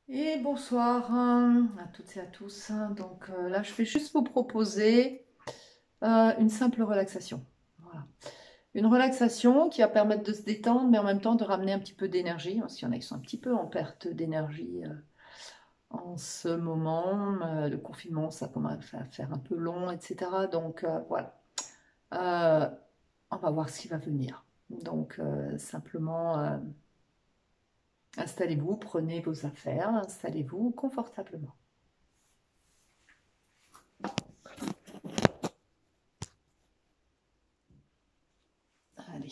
Et bonsoir à toutes et à tous. Donc là, je vais juste vous proposer une simple relaxation. Voilà. Une relaxation qui va permettre de se détendre, mais en même temps de ramener un petit peu d'énergie. Parce qu'il y en a qui sont un petit peu en perte d'énergie en ce moment. Le confinement, ça commence à faire un peu long, etc. Donc voilà. Euh, on va voir ce qui va venir. Donc simplement, installez-vous, prenez vos affaires, installez-vous confortablement. Allez.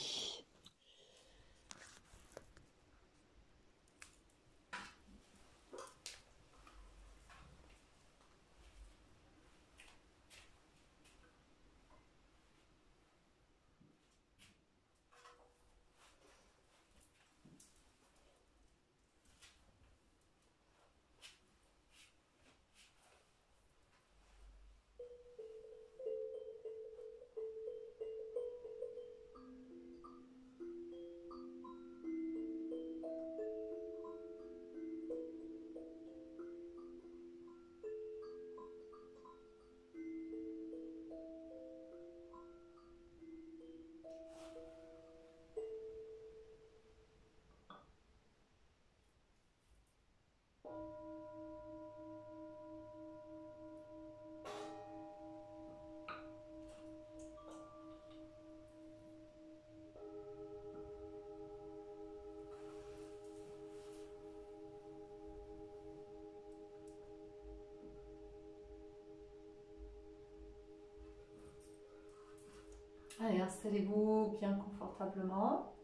Allez, installez-vous bien confortablement.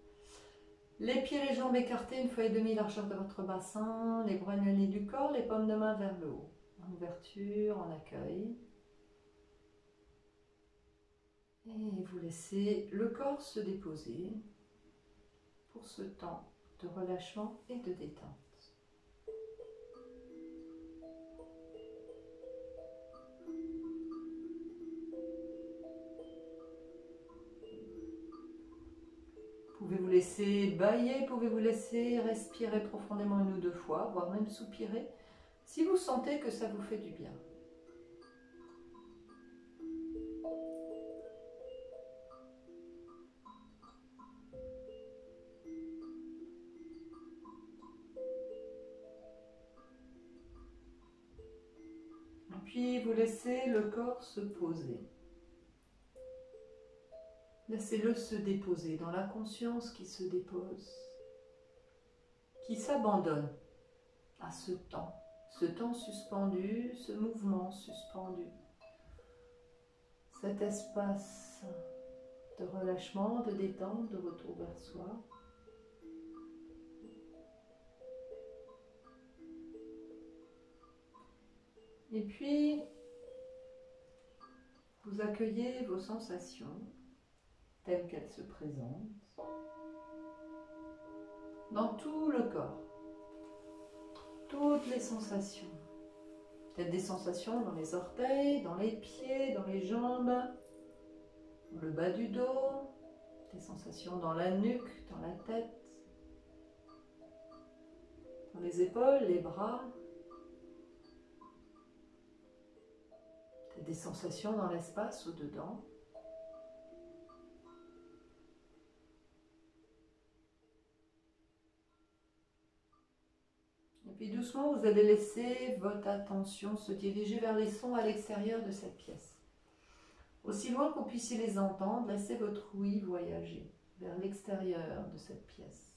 Les pieds et les jambes écartés, une fois et demie largeur de votre bassin, les bras éloignés du corps, les paumes de main vers le haut. En ouverture, en accueil. Et vous laissez le corps se déposer pour ce temps de relâchement et de détente. Pouvez vous laisser bâiller, pouvez vous laisser respirer profondément une ou deux fois, voire même soupirer, si vous sentez que ça vous fait du bien. Et puis vous laissez le corps se poser. Laissez-le se déposer dans la conscience qui se dépose, qui s'abandonne à ce temps suspendu, ce mouvement suspendu, cet espace de relâchement, de détente, de retour vers soi. Et puis, vous accueillez vos sensations telles qu'elles se présentent dans tout le corps, toutes les sensations. Peut-être des sensations dans les orteils, dans les pieds, dans les jambes, dans le bas du dos, des sensations dans la nuque, dans la tête, dans les épaules, les bras, peut-être des sensations dans l'espace au-dedans. Et puis doucement, vous allez laisser votre attention se diriger vers les sons à l'extérieur de cette pièce. Aussi loin que vous puissiez les entendre, laissez votre ouïe voyager vers l'extérieur de cette pièce.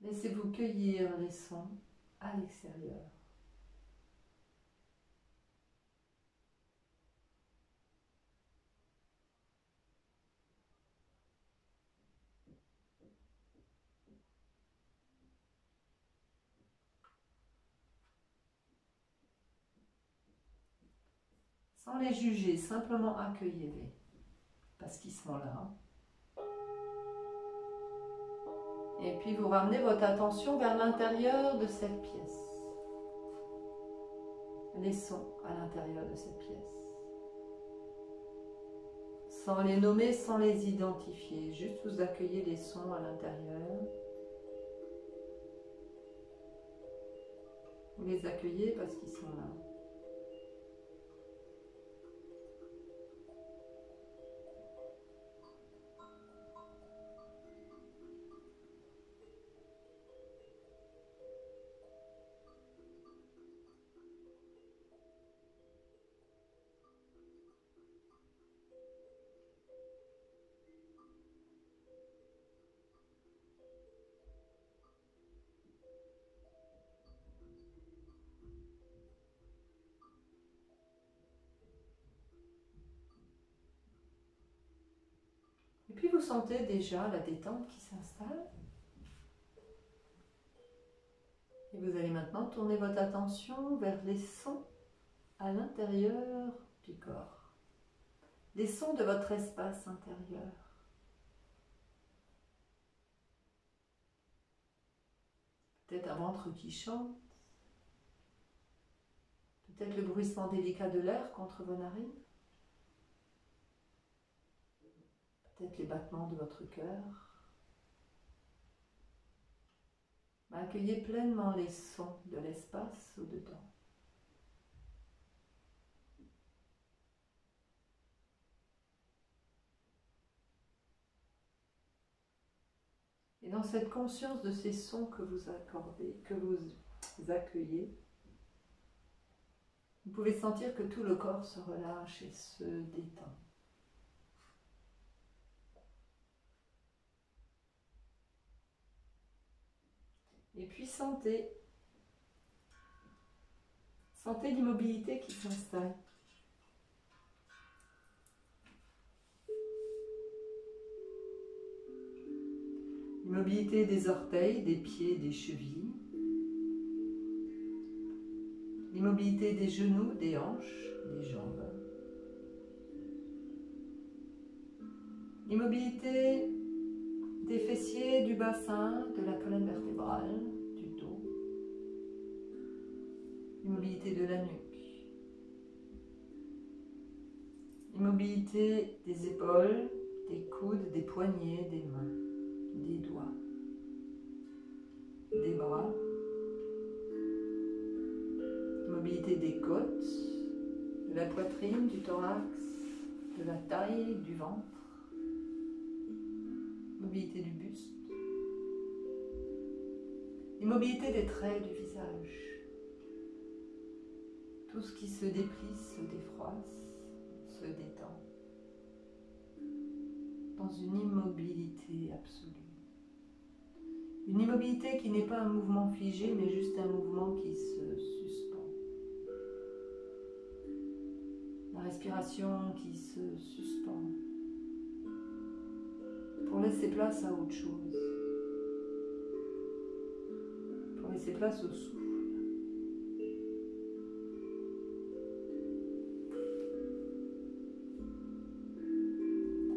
Laissez-vous cueillir les sons à l'extérieur. Sans les juger, simplement accueillez-les, parce qu'ils sont là. Et puis vous ramenez votre attention vers l'intérieur de cette pièce. Les sons à l'intérieur de cette pièce. Sans les nommer, sans les identifier, juste vous accueillez les sons à l'intérieur. Vous les accueillez parce qu'ils sont là. Et puis vous sentez déjà la détente qui s'installe. Et vous allez maintenant tourner votre attention vers les sons à l'intérieur du corps. Les sons de votre espace intérieur. Peut-être un ventre qui chante. Peut-être le bruissement délicat de l'air contre vos narines. Peut-être les battements de votre cœur. Accueillez pleinement les sons de l'espace au-dedans. Et dans cette conscience de ces sons que vous accordez, que vous accueillez, vous pouvez sentir que tout le corps se relâche et se détend. Et puis sentez l'immobilité qui s'installe. L'immobilité des orteils, des pieds, des chevilles. L'immobilité des genoux, des hanches, des jambes. L'immobilité des fessiers, du bassin, de la colonne vertébrale, du dos. L'immobilité de la nuque. L'immobilité des épaules, des coudes, des poignets, des mains, des doigts, des bras. L'immobilité des côtes, de la poitrine, du thorax, de la taille, du ventre. L'immobilité du buste. L'immobilité des traits du visage. Tout ce qui se déplie, se défroisse, se détend. Dans une immobilité absolue. Une immobilité qui n'est pas un mouvement figé, mais juste un mouvement qui se suspend. La respiration qui se suspend. Pour laisser place à autre chose. Pour laisser place au souffle.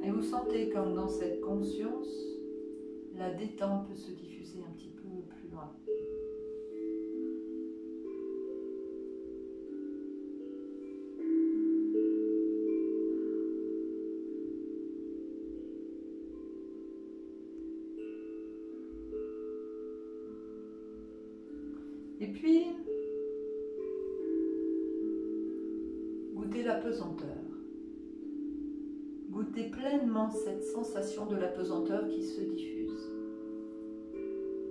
Et vous sentez comme dans cette conscience, la détente peut se diffuser un petit peu plus loin. Et puis, goûtez la pesanteur. Goûtez pleinement cette sensation de la pesanteur qui se diffuse.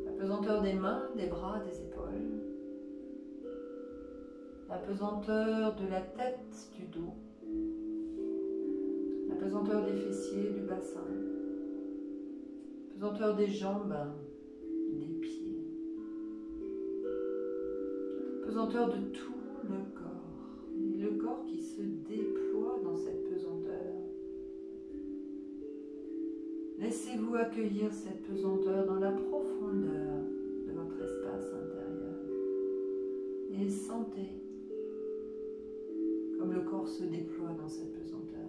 La pesanteur des mains, des bras, des épaules. La pesanteur de la tête, du dos. La pesanteur des fessiers, du bassin. La pesanteur des jambes, des pieds. La pesanteur de tout le corps. Et le corps qui se déploie dans cette pesanteur. Laissez-vous accueillir cette pesanteur dans la profondeur de votre espace intérieur. Et sentez comme le corps se déploie dans cette pesanteur.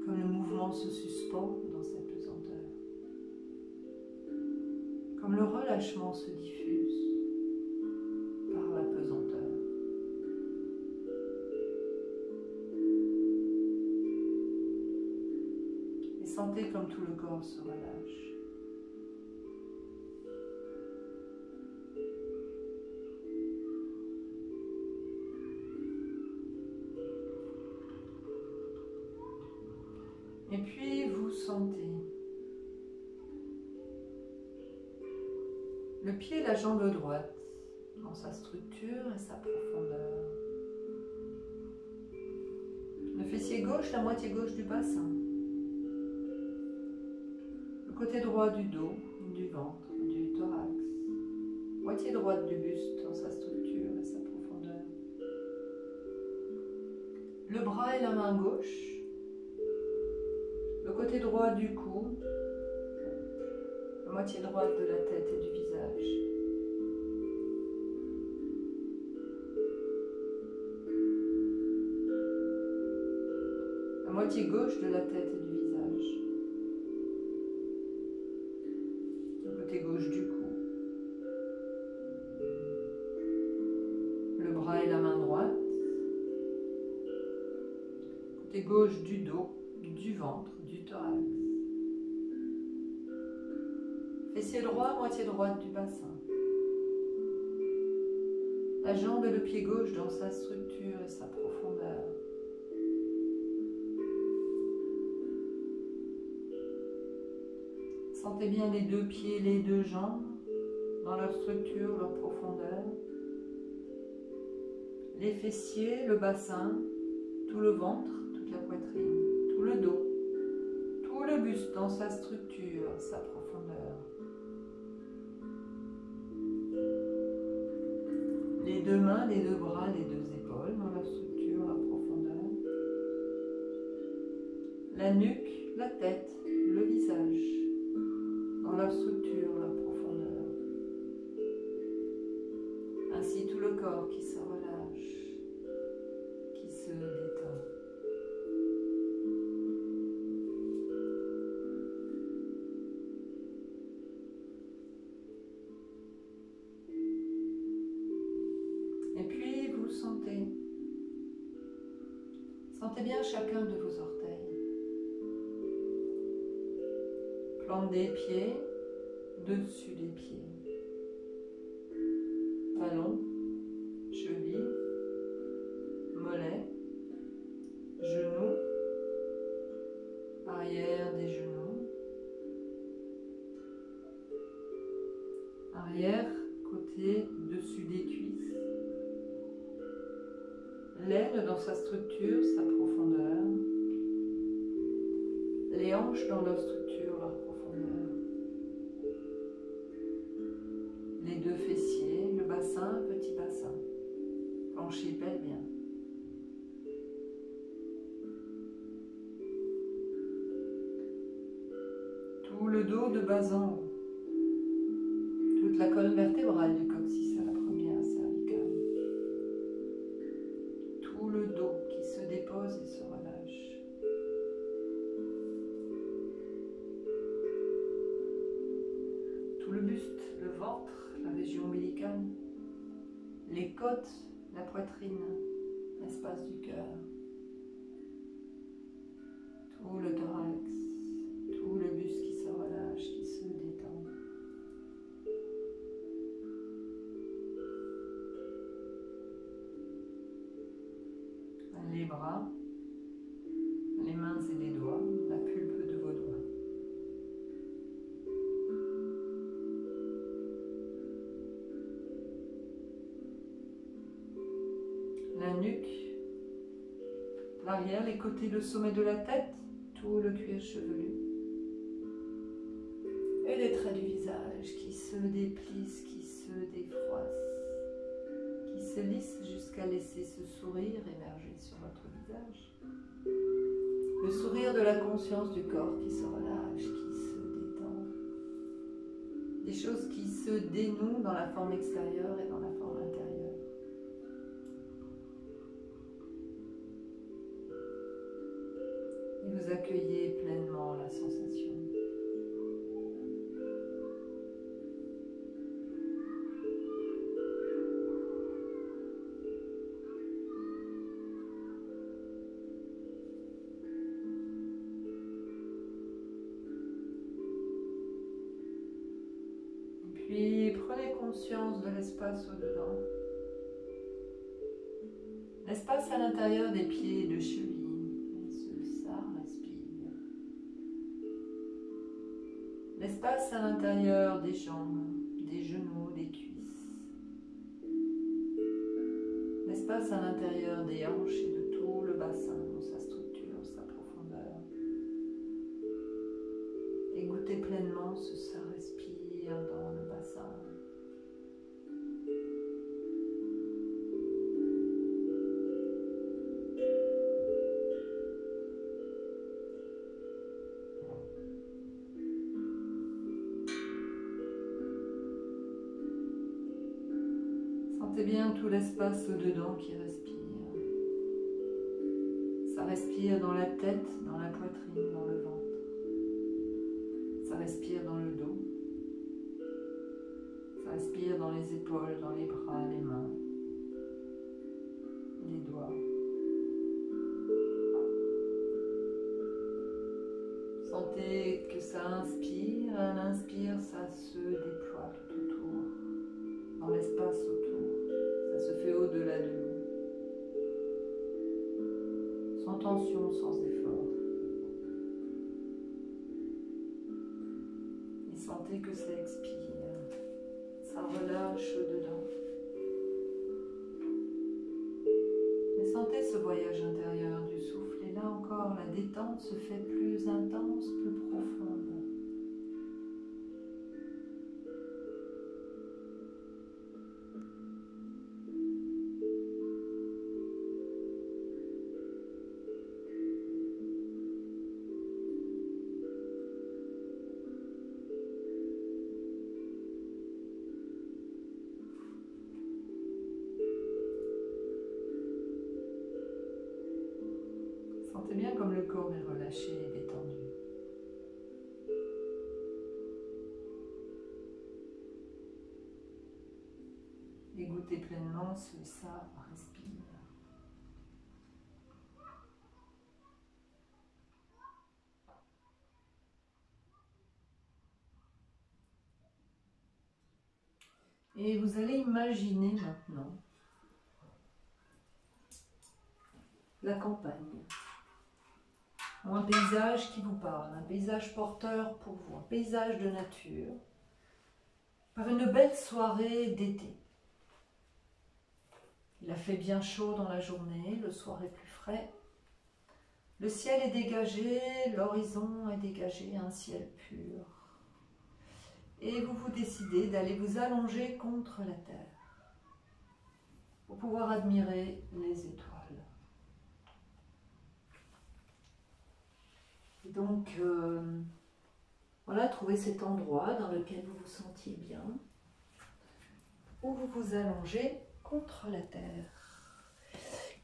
Comme le mouvement se suspend dans cette pesanteur. Comme le relâchement se diffuse par la pesanteur. Et sentez comme tout le corps se relâche. sentez le pied et la jambe droite dans sa structure et sa profondeur. Le fessier gauche, la moitié gauche du bassin. Le côté droit du dos, du ventre, du thorax. Moitié droite du buste dans sa structure et sa profondeur. Le bras et la main gauche. Le côté droit du cou. La moitié droite de la tête et du visage. La moitié gauche de la tête et du visage. Le côté gauche du cou. Le bras et la main droite. Côté gauche du dos, du ventre, du thorax. Fessier droit, moitié droite du bassin. La jambe et le pied gauche dans sa structure et sa profondeur. Sentez bien les deux pieds, les deux jambes dans leur structure, leur profondeur. Les fessiers, le bassin, tout le ventre, toute la poitrine, tout le dos, tout le buste dans sa structure, sa profondeur. Les deux mains, les deux bras, les deux épaules dans leur structure, leur profondeur. La nuque, la tête, le visage dans leur structure, leur profondeur. Ainsi tout le corps qui se relâche, qui se détend. Et puis vous sentez bien chacun de vos orteils. Plante des pieds, dessus des pieds. Talons, chevilles, mollets, genoux, arrière des genoux, arrière, côté, dessus des cuisses, l'aine dans sa structure, sa profondeur, les hanches dans leur structure, leur profondeur, les deux fessiers, le bassin, petit bassin, plancher pelvien. Tout le dos de bas en haut, toute la colonne vertébrale du coccyx à la première cervicale, tout le dos qui se dépose et se relâche. Tout le buste, le ventre, la région ombilicale, les côtes, la poitrine, l'espace du cœur, tout le thorax, tout le buste qui se relâche, qui se détend. Les bras, les mains et les doigts, la pulpe de vos doigts. La nuque, l'arrière, les côtés, le sommet de la tête, tout le cuir chevelu. Et les traits du visage qui se déplissent, qui se défroissent, qui se lissent jusqu'à laisser ce sourire émerger sur votre visage. Le sourire de la conscience du corps qui se relâche, qui se détend. Des choses qui se dénouent dans la forme extérieure et dans la forme intérieure. Et vous accueillez pleinement la sensation. Puis prenez conscience de l'espace au-dedans. L'espace à l'intérieur des pieds et de chevilles. Laissez ça, respire. l'espace à l'intérieur des jambes, des genoux, des cuisses, l'espace à l'intérieur des hanches et de tout le bassin, sa structure, sa profondeur. Et goûtez pleinement ce que ça respire dans le bassin. Sentez bien tout l'espace au-dedans qui respire. Ça respire dans la tête, dans la poitrine, dans le ventre. Ça respire dans le dos. Ça respire dans les épaules, dans les bras, les mains, les doigts. Sentez que ça inspire, à l'inspire, ça se déploie tout autour, dans l'espace autour. Ça se fait au-delà de nous. Sans tension, sans effort. Et sentez que ça expire. Ça relâche dedans. Mais sentez ce voyage intérieur du souffle. Et là encore, la détente se fait plus intense, plus profonde. Sentez bien comme le corps est relâché et détendu. Et goûtez pleinement ce que ça respire. Et vous allez imaginer maintenant la campagne, ou un paysage qui vous parle, un paysage porteur pour vous, un paysage de nature, par une belle soirée d'été. Il a fait bien chaud dans la journée, le soir est plus frais, le ciel est dégagé, l'horizon est dégagé, un ciel pur. Et vous vous décidez d'aller vous allonger contre la terre pour pouvoir admirer les étoiles. Et donc, voilà, trouvez cet endroit dans lequel vous vous sentiez bien, où vous vous allongez contre la terre.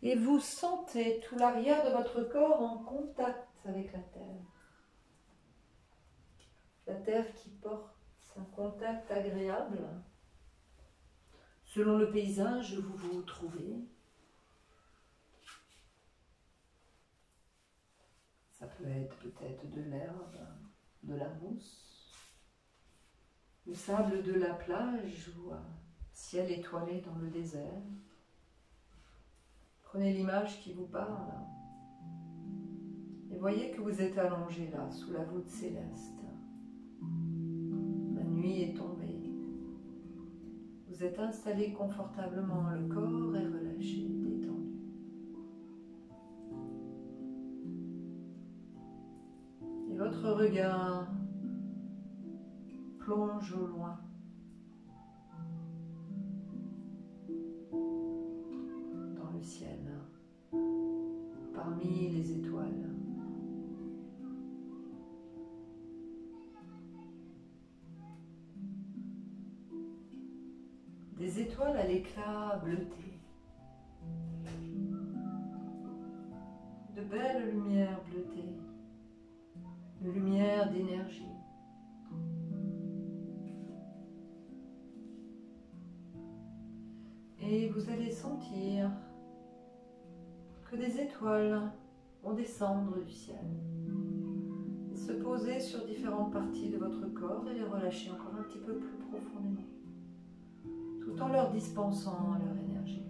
Et vous sentez tout l'arrière de votre corps en contact avec la terre. La terre qui porte un contact agréable. Selon le paysage où vous vous trouvez. Ça peut être peut-être de l'herbe, de la mousse, le sable de la plage ou un ciel étoilé dans le désert. Prenez l'image qui vous parle et voyez que vous êtes allongé là, sous la voûte céleste. La nuit est tombée. Vous êtes installé confortablement, le corps est relâché, détendu. Et votre regard plonge au loin. Dans le ciel, parmi les étoiles. Des étoiles à l'éclat bleuté. De belles lumières bleutées. De lumière d'énergie. Et vous allez sentir que des étoiles vont descendre du ciel et se poser sur différentes parties de votre corps et les relâcher encore un petit peu plus profondément, tout en leur dispensant leur énergie.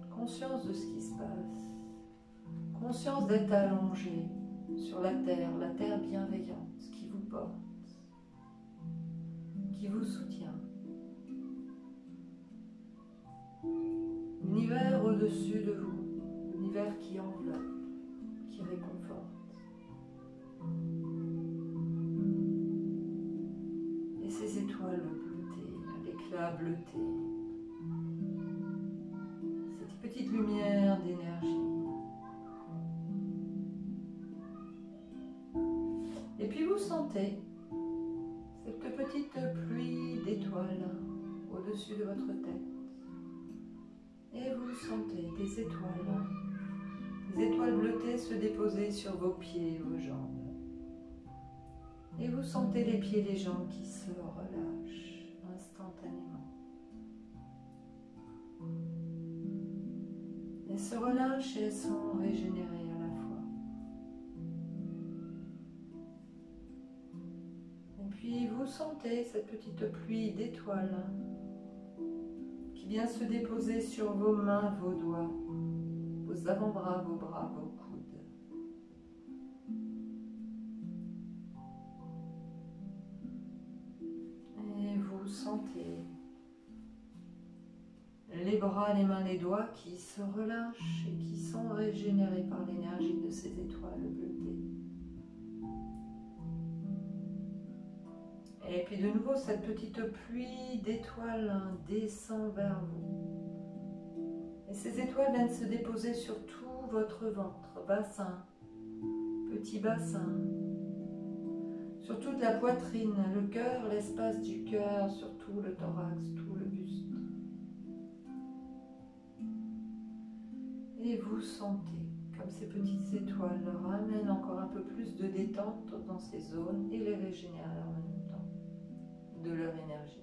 Conscience de ce qui se passe, conscience d'être allongé sur la terre bienveillante qui vous porte, qui vous soutient. L'univers au-dessus de vous, l'univers qui enveloppe, qui réconforte. Et ces étoiles bleutées, à l'éclat bleuté, cette petite lumière d'énergie. Et puis vous sentez cette petite pluie d'étoiles au-dessus de votre tête. Et vous sentez des étoiles bleutées se déposer sur vos pieds, vos jambes. Et vous sentez les pieds et les jambes qui se relâchent instantanément. Elles se relâchent et elles sont régénérées à la fois. Et puis vous sentez cette petite pluie d'étoiles qui vient se déposer sur vos mains, vos doigts, vos avant-bras, vos bras, vos coudes. Et vous sentez les bras, les mains, les doigts qui se relâchent et qui sont régénérés par l'énergie de ces étoiles bleutées. Et puis de nouveau, cette petite pluie d'étoiles descend vers vous. Et ces étoiles viennent se déposer sur tout votre ventre, bassin, petit bassin, sur toute la poitrine, le cœur, l'espace du cœur, sur tout le thorax, tout le buste. Et vous sentez comme ces petites étoiles ramènent encore un peu plus de détente dans ces zones et les régénèrent en même temps de leur énergie.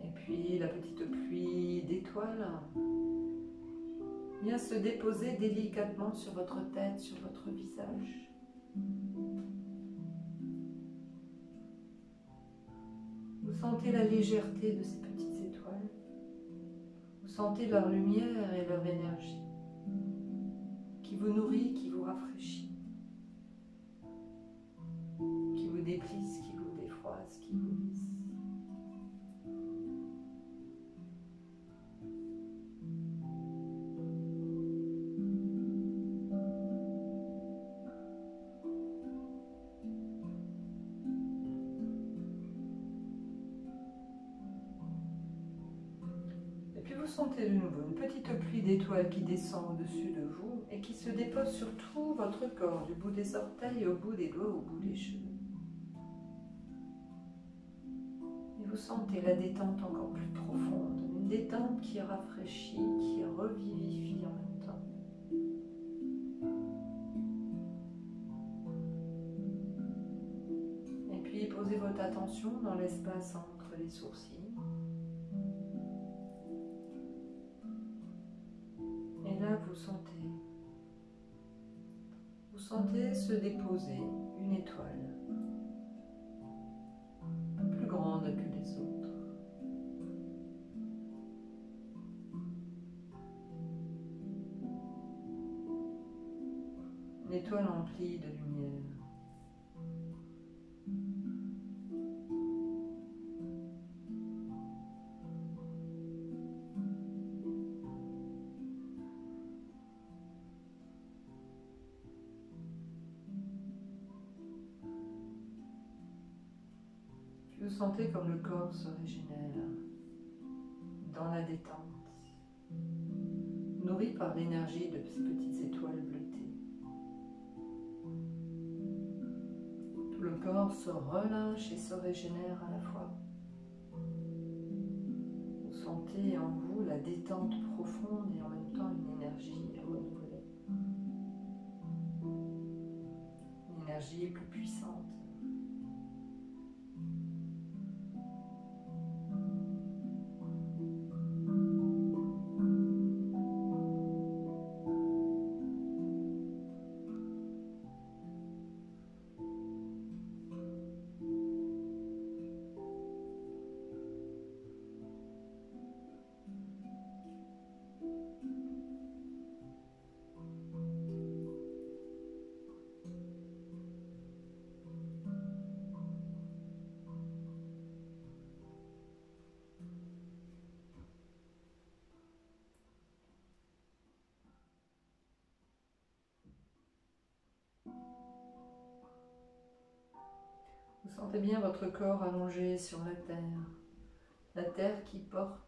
Et puis la petite pluie d'étoiles vient se déposer délicatement sur votre tête, sur votre visage. Vous sentez la légèreté de ces petites étoiles. Vous sentez leur lumière et leur énergie qui vous nourrit, qui vous rafraîchit, qui vous déplisse, qui vous défroisse, qui vous lisse. Sentez de nouveau une petite pluie d'étoiles qui descend au-dessus de vous et qui se dépose sur tout votre corps, du bout des orteils au bout des doigts, au bout des cheveux. Et vous sentez la détente encore plus profonde, une détente qui rafraîchit, qui revivifie en même temps. Et puis posez votre attention dans l'espace entre les sourcils. Vous sentez se déposer une étoile, plus grande que les autres. Une étoile emplie de lumière. Vous sentez comme le corps se régénère dans la détente, nourri par l'énergie de ces petites étoiles bleutées. Tout le corps se relâche et se régénère à la fois. Vous sentez en vous la détente profonde et en même temps une énergie renouvelée. Une énergie plus puissante. Vous sentez bien votre corps allongé sur la terre qui porte,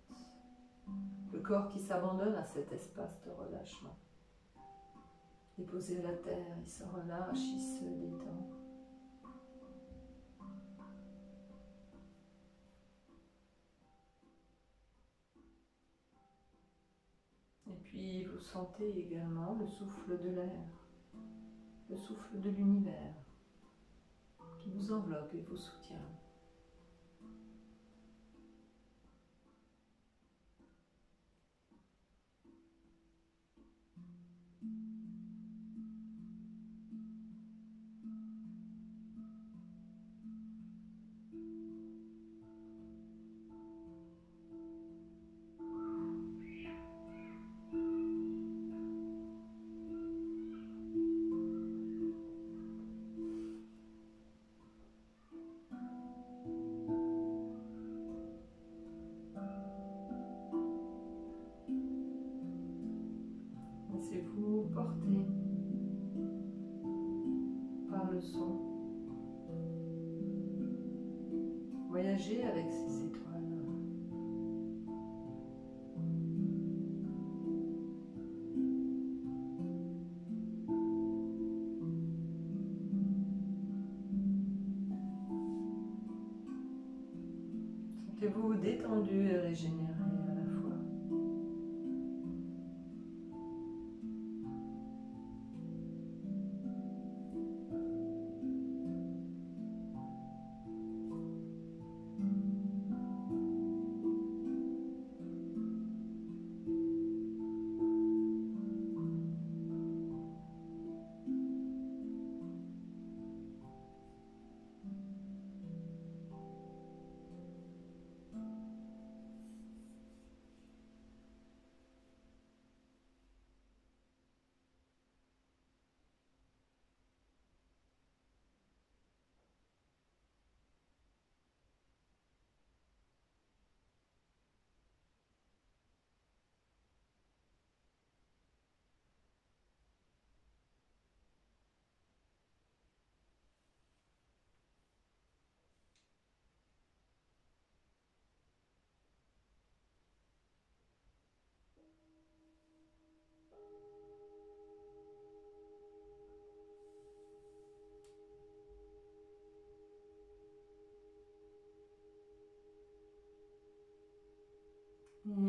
le corps qui s'abandonne à cet espace de relâchement. Déposé à la terre, il se relâche, il se détend. Et puis vous sentez également le souffle de l'air, le souffle de l'univers qui vous enveloppe et vous soutient. Laissez-vous porter par le son. Voyagez avec ces étoiles. Sentez-vous détendu et régénéré à la fois.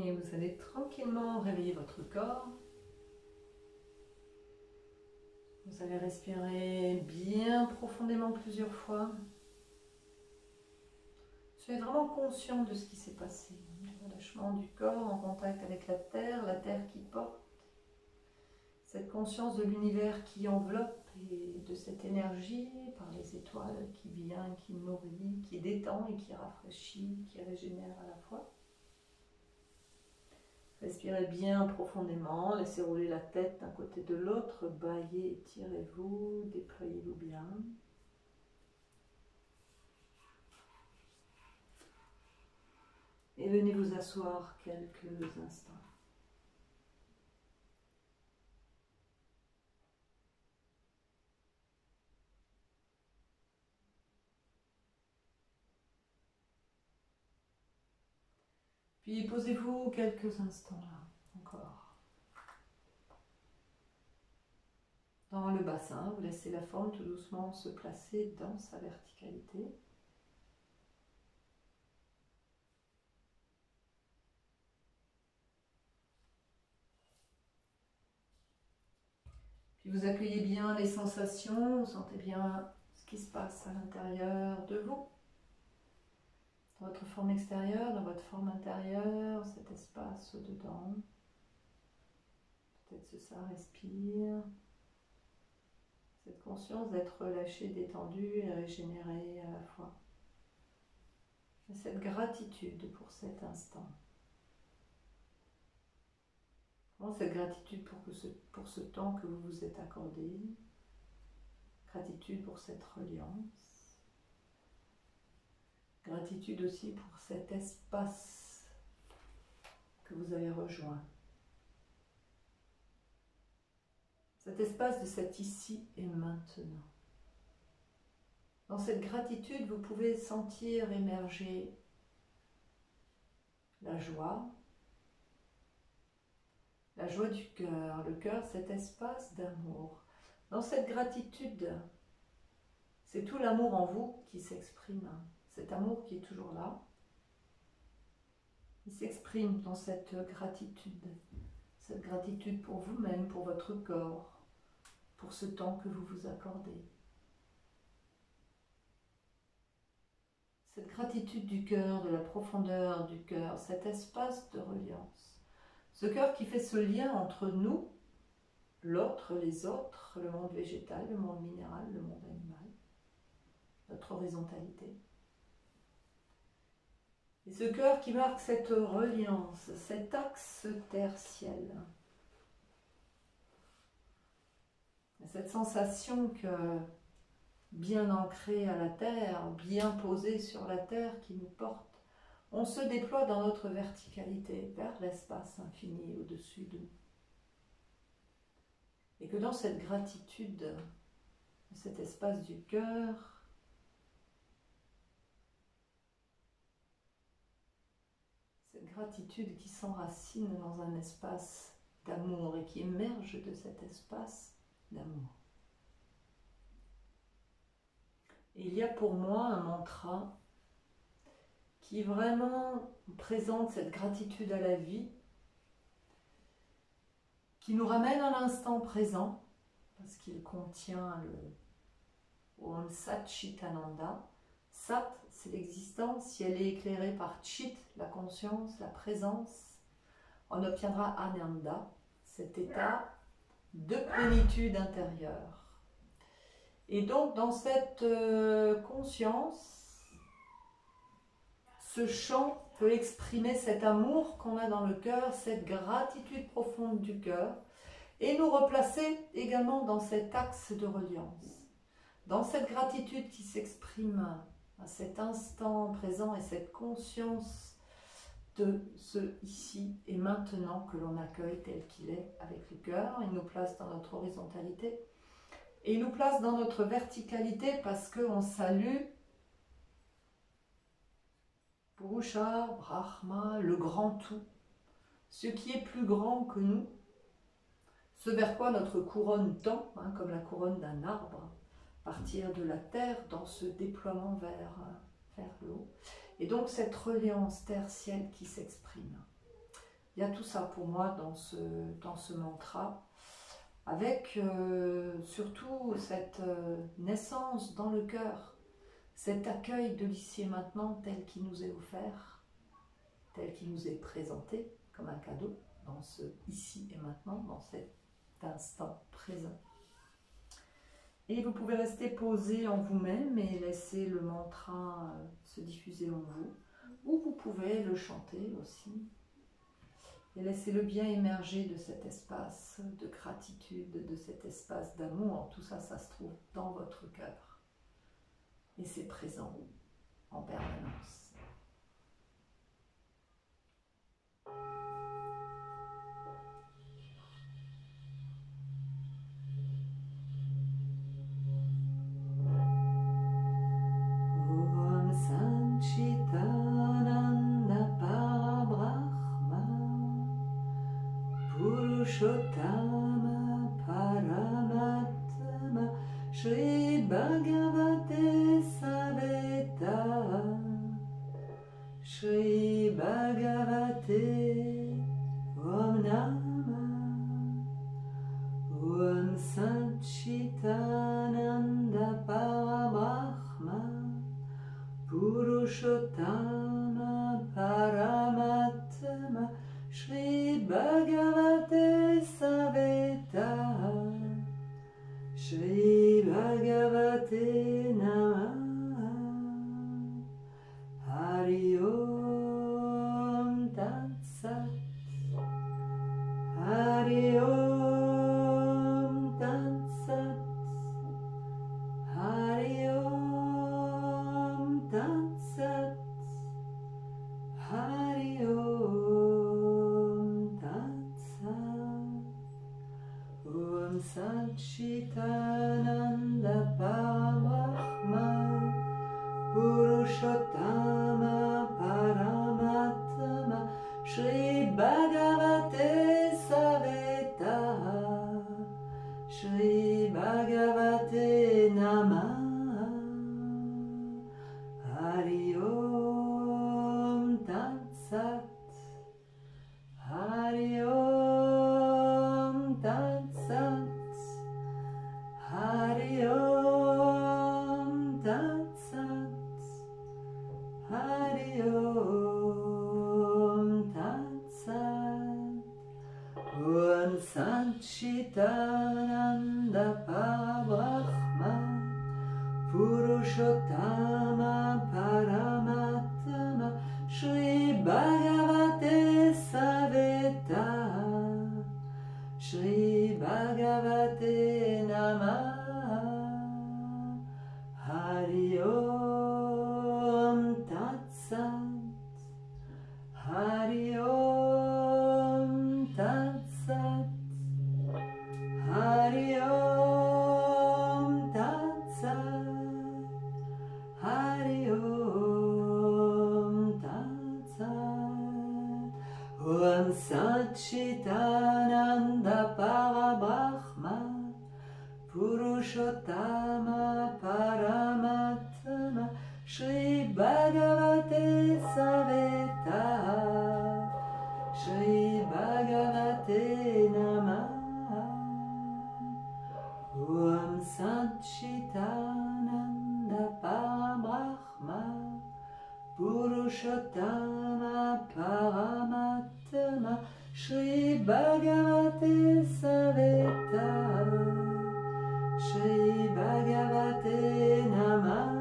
Et vous allez tranquillement réveiller votre corps. Vous allez respirer bien profondément plusieurs fois. Soyez vraiment conscient de ce qui s'est passé. Le relâchement du corps en contact avec la terre qui porte. Cette conscience de l'univers qui enveloppe et de cette énergie par les étoiles qui vient, qui nourrit, qui détend et qui rafraîchit, qui régénère à la fois. Respirez bien profondément, laissez rouler la tête d'un côté de l'autre, baillez, étirez-vous, déployez-vous bien. Et venez vous asseoir quelques instants. Puis posez-vous quelques instants là, encore. Dans le bassin, vous laissez la forme tout doucement se placer dans sa verticalité. Puis vous accueillez bien les sensations, vous sentez bien ce qui se passe à l'intérieur de vous. Dans votre forme extérieure, dans votre forme intérieure, cet espace au-dedans. Peut-être ça respire. Cette conscience d'être relâché, détendu et régénéré à la fois. Et cette gratitude pour cet instant. Vraiment cette gratitude pour ce temps que vous vous êtes accordé. Gratitude pour cette reliance. Gratitude aussi pour cet espace que vous avez rejoint. Cet espace de cet ici et maintenant. Dans cette gratitude, vous pouvez sentir émerger la joie du cœur. Le cœur, cet espace d'amour. Dans cette gratitude, c'est tout l'amour en vous qui s'exprime. Cet amour qui est toujours là. Il s'exprime dans cette gratitude. Cette gratitude pour vous-même, pour votre corps, pour ce temps que vous vous accordez. Cette gratitude du cœur, de la profondeur du cœur, cet espace de reliance. Ce cœur qui fait ce lien entre nous, l'autre, les autres, le monde végétal, le monde minéral, le monde animal, notre horizontalité. Et ce cœur qui marque cette reliance, cet axe terre-ciel. Cette sensation que, bien ancrée à la terre, bien posée sur la terre qui nous porte, on se déploie dans notre verticalité vers l'espace infini au-dessus de nous. Et que dans cette gratitude, cet espace du cœur, cette gratitude qui s'enracine dans un espace d'amour et qui émerge de cet espace d'amour. Et il y a pour moi un mantra qui vraiment présente cette gratitude à la vie, qui nous ramène à l'instant présent, parce qu'il contient le Om Sat Chit Ananda. Sat, c'est l'existence. Si elle est éclairée par Chit, la conscience, la présence, on obtiendra Ananda, cet état de plénitude intérieure. Et donc, dans cette conscience, ce chant peut exprimer cet amour qu'on a dans le cœur, cette gratitude profonde du cœur, et nous replacer également dans cet axe de reliance. Dans cette gratitude qui s'exprime à cet instant présent et cette conscience de ce ici et maintenant que l'on accueille tel qu'il est avec le cœur, il nous place dans notre horizontalité et il nous place dans notre verticalité parce qu'on salue Purusha, Brahma, le grand tout, ce qui est plus grand que nous, ce vers quoi notre couronne tend, comme la couronne d'un arbre, partir de la terre dans ce déploiement vers le haut. Et donc cette reliance terre-ciel qui s'exprime. Il y a tout ça pour moi dans ce mantra, avec surtout cette naissance dans le cœur, cet accueil de l'ici et maintenant tel qu'il nous est offert, tel qu'il nous est présenté comme un cadeau dans ce ici et maintenant, dans cet instant présent. Et vous pouvez rester posé en vous-même et laisser le mantra se diffuser en vous, ou vous pouvez le chanter aussi. Et laissez-le bien émerger de cet espace de gratitude, de cet espace d'amour. Tout ça, ça se trouve dans votre cœur. Et c'est présent en permanence. Om Sanchitananda Parabrahma Purushottama Paramatma Shri Bhagavate Saveta Shri Bhagavate Om Namah Om Sanchitananda Parabrahma Purushottama Paramatma Shri Bhagavate Saveta Shri Bhagavate Namah Hari Om Tat Sat Hari Om Tat Sat Hari Om Tat Sat Hari Om Tat Sat Om Sat Chitananda Parabrahma Shri Bhagavate Saveta, Shri Bhagavate Namah, Hari Om Tat Sat, Hari Om Tat Sat, Hari Om Tat Sat, Hari Om Tat Sat. Om Satchitananda Parabrahma Purushottama Paramatma Shri Bhagavate Saveta, Shri Bhagavate Namah, Hari Om Tat Sat, Hari Om Tat Sat, Hari Om Tat Sat, Hari Om Tat Sat. Om Satchitananda Parabrahma Purushottama Paramatma Shri Bhagavate Saveta, Shri Bhagavate Namah, Om Satchitananda Parabrahma Purushottama Paramatma Shri Bhagavate Saveta, Shri Bhagavate Namah,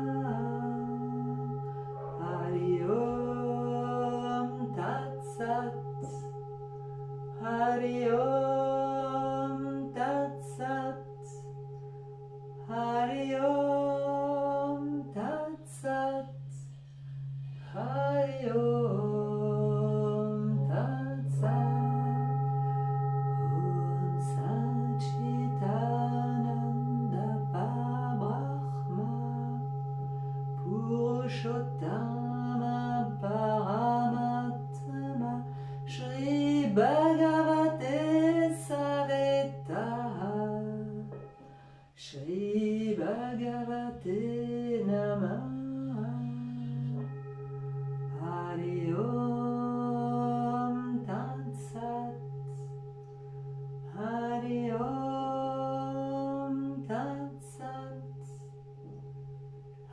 Hari Om Tat Sat, Hari Om Tat Sat, Hari Om Tat Sat, Hari Om Tat Sat. Om Satchitananda Parabrahma Purushottama Paramatma Shri Bhagavate Saveta, Shri Bhagavate Namah, Hari Om Tat Sat, Hari Om Tat Sat,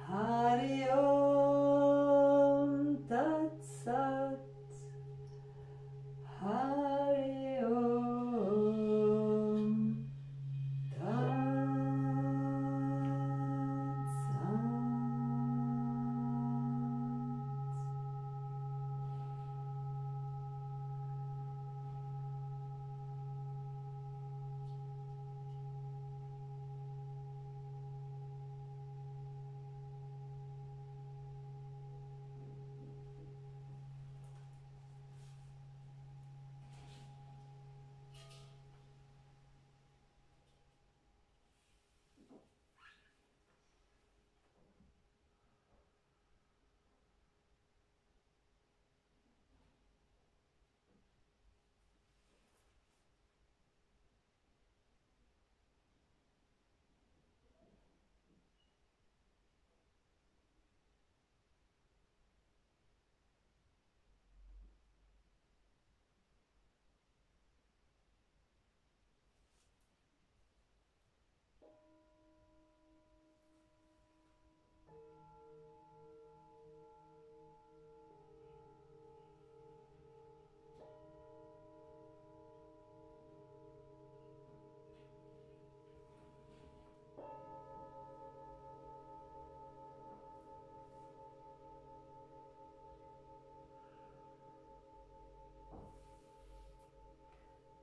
Hari Om Tat Sat, Hari Om Tat Sat.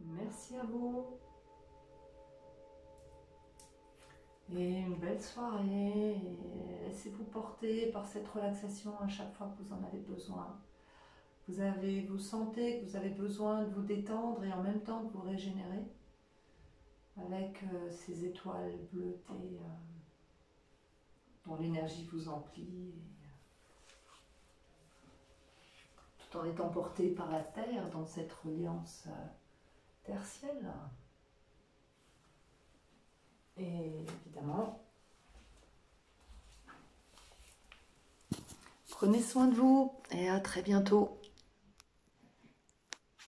Merci à vous. Et une belle soirée. Et laissez-vous porter par cette relaxation à chaque fois que vous en avez besoin. Vous sentez que vous avez besoin de vous détendre et en même temps de vous régénérer avec ces étoiles bleutées dont l'énergie vous emplit. Tout en étant porté par la Terre dans cette reliance tertielle. Et évidemment, prenez soin de vous et à très bientôt.